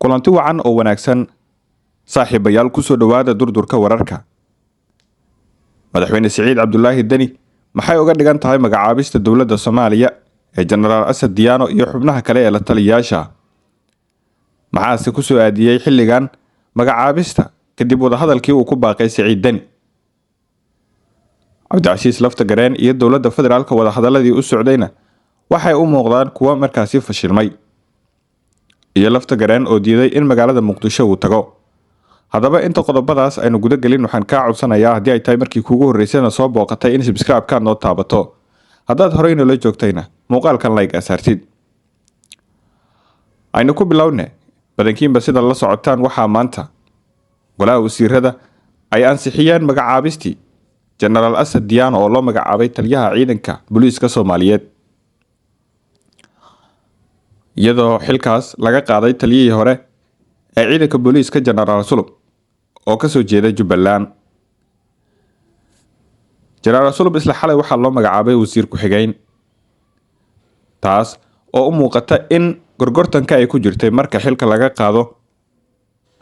kulanti wacan oo wanaagsan saaxiibayaal ku soo dhawaada durdurka wararka. Madaxweyne Siciid Cabdullaahi Dani maxay uga dhigan tahay magacaabista dowladda Soomaaliya ee General Asad Diyaano iyo xubnaha kale ee la taliyayaasha? Maxaase ku soo aadiyay xilligan magacaabista kadib wadahadalkii uu ku baaqay Siciid Dani? Cabdicasiis Laftagareen iyo dowladda federaalka wadahadaladii u socdayna waxay u muuqdaan kuwa markaasi fashilmay. iyo Laftagareen oo diiday in magaalada Muqdisho uu tago. Haddaba inta qodobadaas aynu guda gelin waxaan ka codsanayaa haddii ay tahay markii kuugu horeysayna soo booqatay in subscribe-ka noo taabato. Haddaad horeyna la joogtayna muuqaalkan like asaartid. Aynu ku bilownay badankiinba sida la socotaan waxaa maanta golaha wasiirada ay ansixiyeen magacaabistii General Asad Diyaano oo loo magacaabay taliyaha ciidanka booliiska Soomaaliyeed. iyadoo xilkaas laga qaaday taliyihii hore ee ciidanka booliiska General Sulub oo ka soo jeeda Jubbaland. General Sulub isla xalay waxaa loo magacaabay wasiir ku-xigeen, taas oo u muuqata in gorgortanka ay ku jirtay marka xilka laga qaado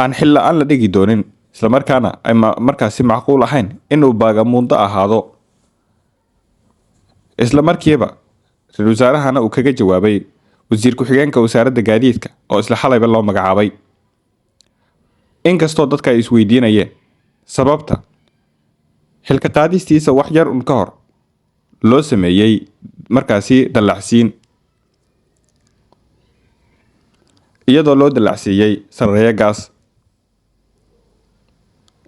aan xil la'aan la dhigi doonin, isla markaana ay markaasi macquul ahayn inuu baagamuundo ahaado. isla markiiba ra'iisul wasaarahana uu kaga jawaabay wasiir ku-xigeenka wasaaradda gaadiidka oo isla xalayba loo magacaabay. inkastoo dadka ay isweydiinayeen sababta xilka qaadistiisa wax yar un ka hor loo sameeyay markaasi dallacsiin, iyadoo loo dallacsiiyay sarreeya gaas.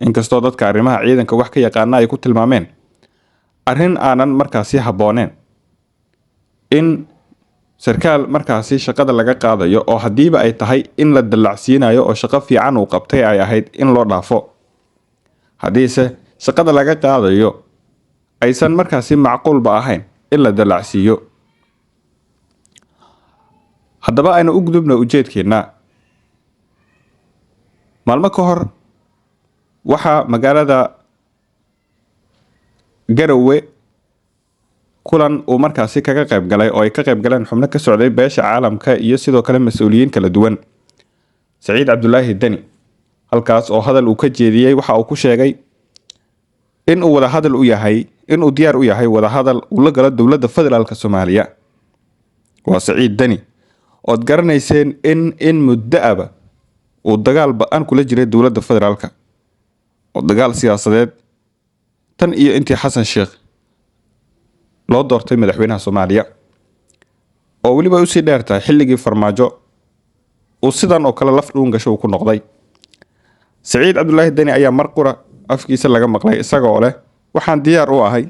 inkastoo dadka arrimaha ciidanka wax ka yaqaana ay ku tilmaameen arrin aanan markaasi habbooneen in sarkaal markaasi shaqada laga qaadayo oo hadiiba ay tahay in la dallacsiinayo oo shaqo fiican uu qabtay ay ahayd in loo dhaafo. haddiise shaqada laga qaadayo aysan markaasi macquulba ahayn in la dallacsiiyo. haddaba aynu u gudubna ujeedkeena. maalmo ka hor waxaa magaalada Garowe kulan uu markaasi kaga qayb galay oo ay ka qayb galeen xubno ka socday beesha caalamka iyo sidoo kale mas'uuliyiin kala duwan Siciid Cabdullaahi Dani. halkaas oo hadal uu ka jeediyay waxa uu ku sheegay in uu wadahadal u yahay in uu diyaar u yahay wadahadal uu la galo dowladda federaalka Soomaaliya. waa Siciid Dani ood garanayseen in muddo uu dagaal ba'an kula jiray dowladda federaalka oo dagaal siyaasadeed tan iyo intii Xasan Sheekh loo doortay madaxweynaha Soomaaliya, oo waliba u sii dheertahay xilligii Farmaajo uu sidan oo kale laf dhuun gasho ku noqday. Siciid Cabdullaahi Dani ayaa mar qura afkiisa laga maqlay isagoo leh waxaan diyaar u ahay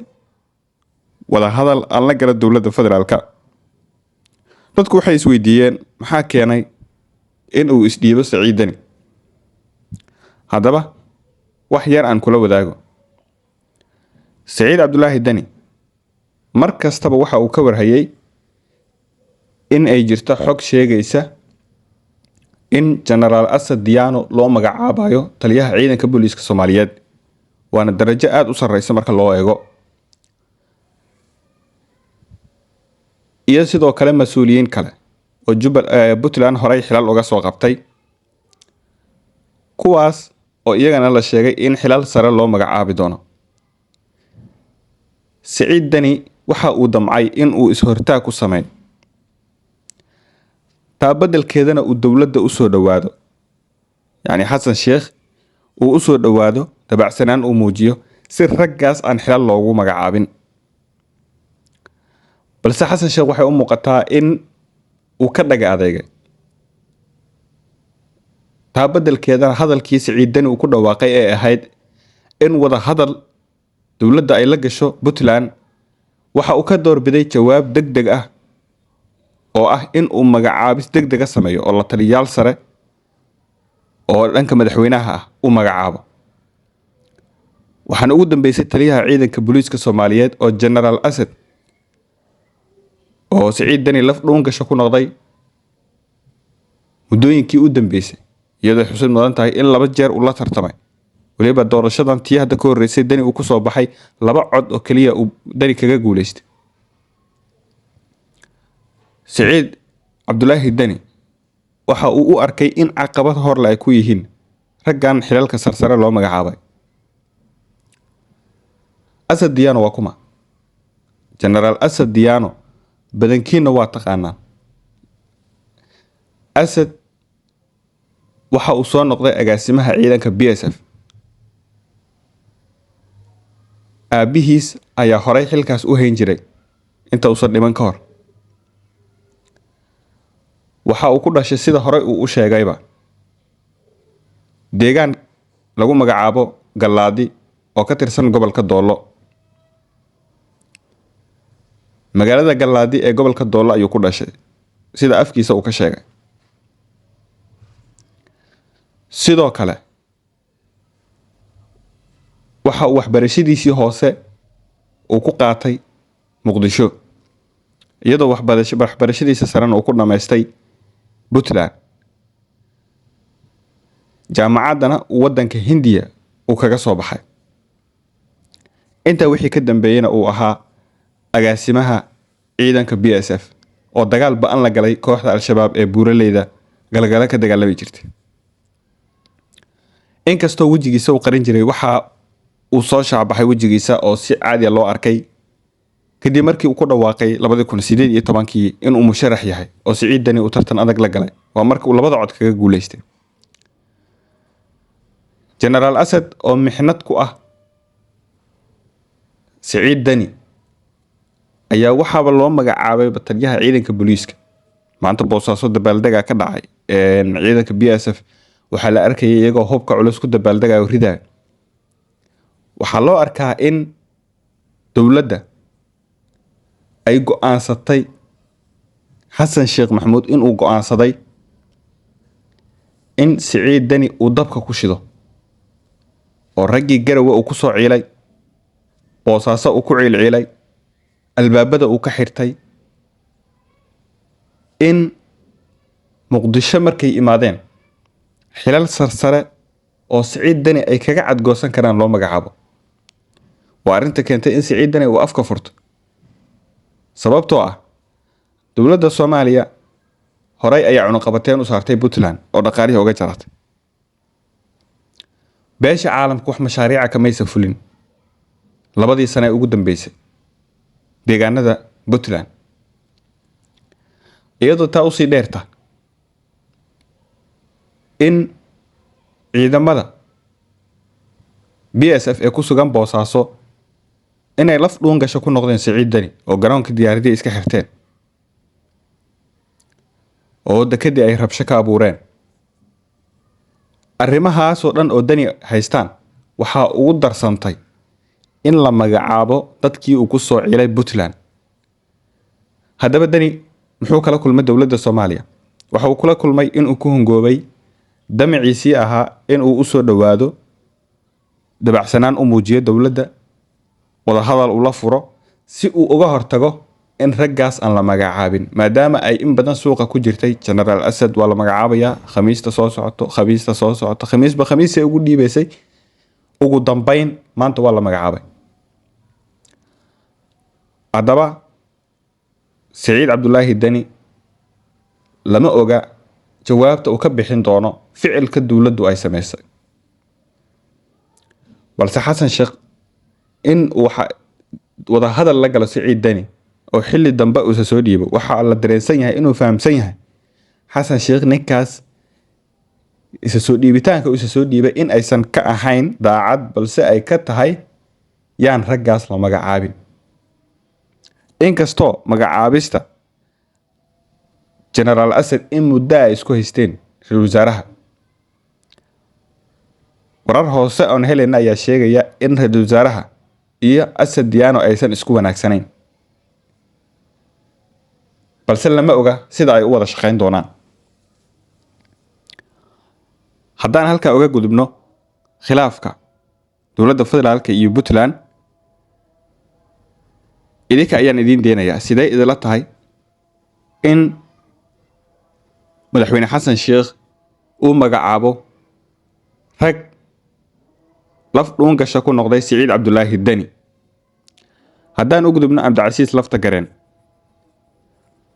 wadahadal aan la galo dowladda federaalka. dadku waxay isweydiiyeen maxaa keenay in uu isdhiibo Siciid Dani. haddaba wax yar aan kula wadaago. Siciid Cabdullaahi Dani mar kastaba waxa uu ka warhayay in ay jirto xog sheegaysa in General Asad Diyaano loo magacaabayo taliyaha ciidanka booliiska Soomaaliyeed, waana darajo aad u sarreysa marka loo eego. iyo sidoo kale mas'uuliyiin kale oo Puntland horey xilal uga soo qabtay, kuwaas oo iyagana la sheegay in xilal sare loo magacaabi doono. Siciid Dani waxa uu damcay in uu is-hortaag ku sameeyo, taa beddelkeedana uu dowladda u soo dhawaado, yacni Xasan Sheekh uu u soo dhawaado, dabacsanaan uu muujiyo si raggaas aan xilal loogu magacaabin. balse Xasan Sheekh waxay u muuqataa in uu ka dhaga adeegay, taa beddelkeedana hadalkii Siciid Dani uu ku dhawaaqay ee ahayd in wada hadal dowladda ay la gasho Puntland, waxa uu ka doorbiday jawaab degdeg ah oo ah in uu magacaabis degdeg ah sameeyo oo la taliyayaal sare oo dhanka madaxweynaha ah u magacaabo. waxaan ugu dambeysay taliyaha ciidanka booliiska Soomaaliyeed oo General Asad oo Siciid Dani laf dhuun gasho ku noqday muddooyinkii u dambeysay, iyadoo xusid mudan tahay in 2 jeer uu la tartamay. waliba doorashadan tii hadda ka horeysay Dani uu ku soo baxay 2 cod oo kaliya uu Dani kaga guuleystay. Siciid Cabdullaahi Dani waxa uu u arkay in caqabad horle ay ku yihiin raggan xilalka sarsare loo magacaabay. Asad Diyaano waa kuma General Asad Diyaano badankiina waa taqaanaa. Asad waxa uu soo noqday agaasimaha ciidanka BSF. aabihiis ayaa horay xilkaas u hayn jiray inta uusan dhiman ka hor. waxa uu ku dhashay sida horay uu u sheegayba deegaan lagu magacaabo Gallaadi oo ka tirsan gobolka Doolo. magaalada Gallaadi ee gobolka Doolo ayuu ku dhashay sida afkiisa uu ka sheegay. sidoo kale waxa uu waxbarashadiisii hoose uu ku qaatay Muqdisho iyadoo waxbarashadiisa sarena uu ku dhameystay Puntland. jaamacadana wadanka Hindiya uu kaga soo baxay. inta wixii ka dambeeyayna uu ahaa agaasimaha ciidanka BSF oo dagaal ba'an la galay kooxda Al-Shabaab ee buuraleyda galgala ka dagaalami jirtay. inkastoo wajigiisa uu qarin jiray, waxa uu soo shaabaxay wajigiisa oo si caadi ah loo arkay kadib markii uu ku dhawaaqay 2018 inuu musharax yahay oo Siciid Dani uu tartan adag la galay. waa markii uu labada cod kaga guuleystay. General Asad oo mixnad ku ah Siciid Dani ayaa waxaaba loo magacaabay bataliyaha ciidanka booliiska. maanta Boosaaso dabaaldega ka dhacay ciidanka BSF waxaa la arkayay iyagoo hubka culus ku dabaaldegaya ridaa. waxaa loo arkaa in dowladda ay go'aansatay Xasan Sheekh Maxamuud inuu go'aansaday in Siciid Dani uu dabka ku shido oo raggii Garowe uu ku soo ciilay, Boosaaso uu ku ciilciilay, albaabada uu ka xirtay, in Muqdisho markay imaadeen xilal sarsare oo Siciid Dani ay kaga cadgoosan karaan loo magacaabo. waa arrinta keentay in Siciid Dani uu afka furto sababtoo ah dowladda Soomaaliya horay ayaa cunaqabateen u saartay Puntland oo dhaqaalihi uga jaratay. beesha caalamku wax mashaariica kamaysa fulin labadii sano ee ugu dambeysay deegaanada Puntland. iyadoo taa usii dheerta in ciidamada BSF ee ku sugan Boosaaso inay laf dhuun gasho ku noqdeen Siciid Dani oo garoonka diyaaradii iska xirteen oo dekadii ay rabsho ka abuureen. arrimahaas oo dhan oo Dani haystaan waxa ugu darsantay in la magacaabo dadkii uu ku soo ciilay Puntland. haddaba Dani muxuu kala kulmay dowladda Soomaaliya? waxa uu kula kulmay inuu ku hongoobay damaciisii ahaa inuu u soo dhawaado dabacsanaan u muujiyo dowladda, wada hadal ula furo si uu uga hortago in raggaas aan la magacaabin maadaama ay in badan suuqa ku jirtay. General Asad waa la magacaabayaa khamiista soo socoto khamiisba khamiisay ugu dhiibaysay. ugu dambeyn maanta waa la magacaabay. haddaba Siciid Cabdulaahi Dani lama oga jawaabta uu ka bixin doono ficilka dowladdu ay sameysay, balse Xasan Sheekh in uu wada hadal la galo Siciid Dani oo xilli dambe uu soo dhiibo. waxa la dareensan yahay inuu fahamsan yahay Xasan Sheekh ninkaas isa soo dhiibitaanka uu soo dhiibay in aysan ka ahayn daacad balse ay ka tahay yaan raggaas la magacaabin. inkastoo magacaabista General Asad in muddo ay isku haysteen ra'iisul wasaaraha, warar hoose oo helena ayaa sheegaya in ra'iisul wasaaraha iyo Asad Diyaano aysan isku wanaagsanayn, balse lama oga sida ay u wada shaqeyn doonaan. haddaan halka uga gudubno khilaafka dowladda federaalka iyo Puntland, idinka ayaan idin deenayaa sidee idila tahay in madaxweyne Xasan Sheekh uu magacaabo rag laf dhuun gasho ku noqday Siciid Cabdulaahi Dani. haddaan u gudubno Cabdicasiis Lafta Gareen,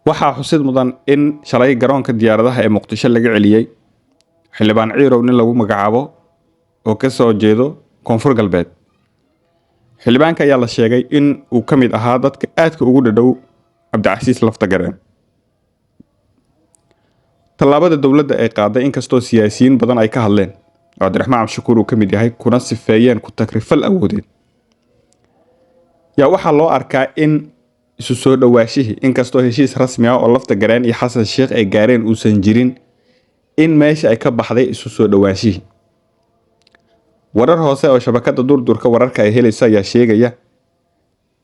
waxaa xusid mudan in shalay garoonka diyaaradaha ee Muqdisho laga celiyay xildhibaan Ciirow nin lagu magacaabo oo ka soo jeedo Koonfur Galbeed. xildhibaanka ayaa la sheegay in uu ka mid ahaa dadka aadka ugu dhadhow Cabdicasiis Laftagareen. tallaabada dowladda ay qaaday inkastoo siyaasiyiin badan ay ka hadleen oo Cabdiraxmaan Cabdishakuur uu ka mid yahay kuna sifeeyeen ku takrifal awoodeed, yaa waxaa loo arkaa in isu soo dhawaashihii inkastoo heshiis rasmi ah oo Laftagareen iyo Xasan Sheekh ay gaareen uusan jirin, in meesha ay ka baxday isu soo dhawaashihii. warar hoose oo shabakada durdurka wararka ay helayso ayaa sheegaya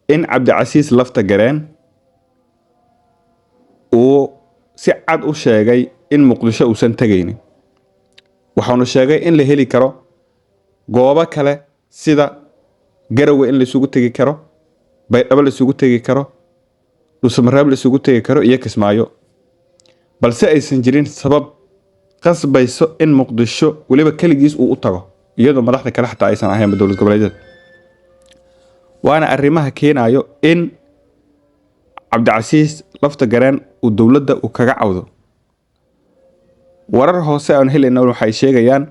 in Cabdicasiis Laftagareen uu si cad u sheegay in Muqdisho uusan tagaynin. waxaanu sheegay in la heli karo goobo kale sida Garowe in la isugu tagi karo, Baydhabo la isugu tagi karo, Dhuusamareeb la isugu tagi karo iyo Kismaayo, balse aysan jirin sabab qasbayso in Muqdisho waliba kaligiis uu u tago iyadoo madaxda kale xataa aysan ahayn dowlad goboleedyada. waana arrimaha keenayo in Cabdicasiis Laftagareen uu dowladda uu kaga cawdo. warar hoose aan helayna waxay sheegayaan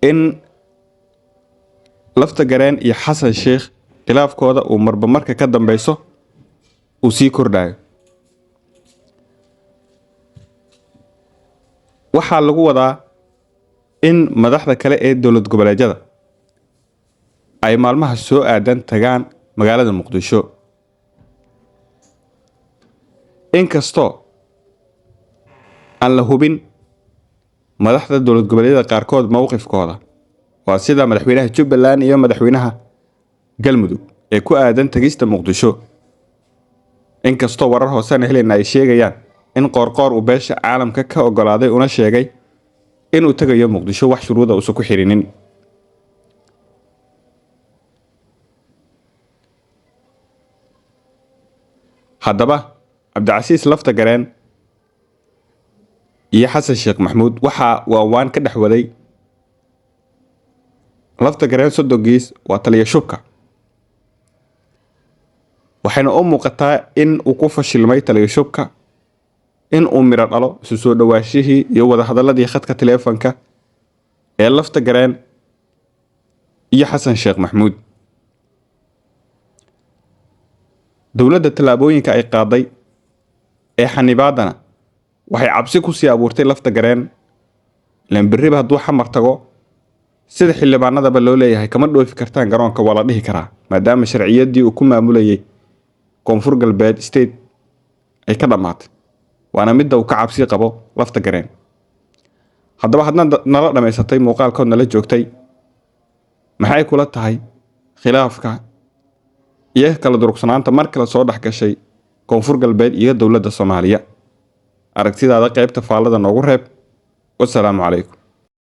in Laftagareen iyo Xasan Sheekh khilaafkooda uu marba marka ka dambeyso uu sii kordhayo. waxaa lagu wadaa in madaxda kale ee dowlad goboleedyada ay maalmaha soo aadan tagaan magaalada Muqdisho. inkastoo aan la hubin madaxda dowlad goboleedyada qaarkood mowqifkooda, waa sida madaxweynaha Jubbaland iyo madaxweynaha Galmudug ee ku aadan tagista Muqdisho. inkastoo warar hoose aan helayna ay sheegayaan in Qoorqoor uu beesha caalamka ka ogolaaday una sheegay inuu tagayo Muqdisho wax shuruuda uusan ku xirinin. haddaba Cabdicasiis Laftagareen iyo Xasan Sheekh Maxamuud waxa waan ka dhaxwaday Laftagareen sodogiis waa taliya shubka, waxayna u muuqataa in uu ku fashilmay taliya shubka in uu miro dhalo isu soo dhawaashihii iyo wada hadaladii khadka taleefanka ee Laftagareen iyo Xasan Sheekh Maxamuud. dowladda tallaabooyinka ay qaaday ee xanibaadana waxay cabsi ku sii abuurtay Laftagareen. lamberriba hadduu xamar tago sida xildhibaanadaba loo leeyahay kama dhoofi kartaan garoonka, waa la dhihi karaa maadaama sharciyadii uu ku maamulayay Koonfur Galbeed state ay ka dhamaatay, waana midda uu ka cabsi qabo Laftagareen. haddaba hadna nala dhameysatay muuqaalkood nala joogtay, maxay kula tahay khilaafka iyo kala durugsanaanta mar kale soo dhex gashay Koonfur Galbeed iyo dowladda Soomaaliya? aragtidaada qaybta faallada noogu reeb. wassalaamu calaykum.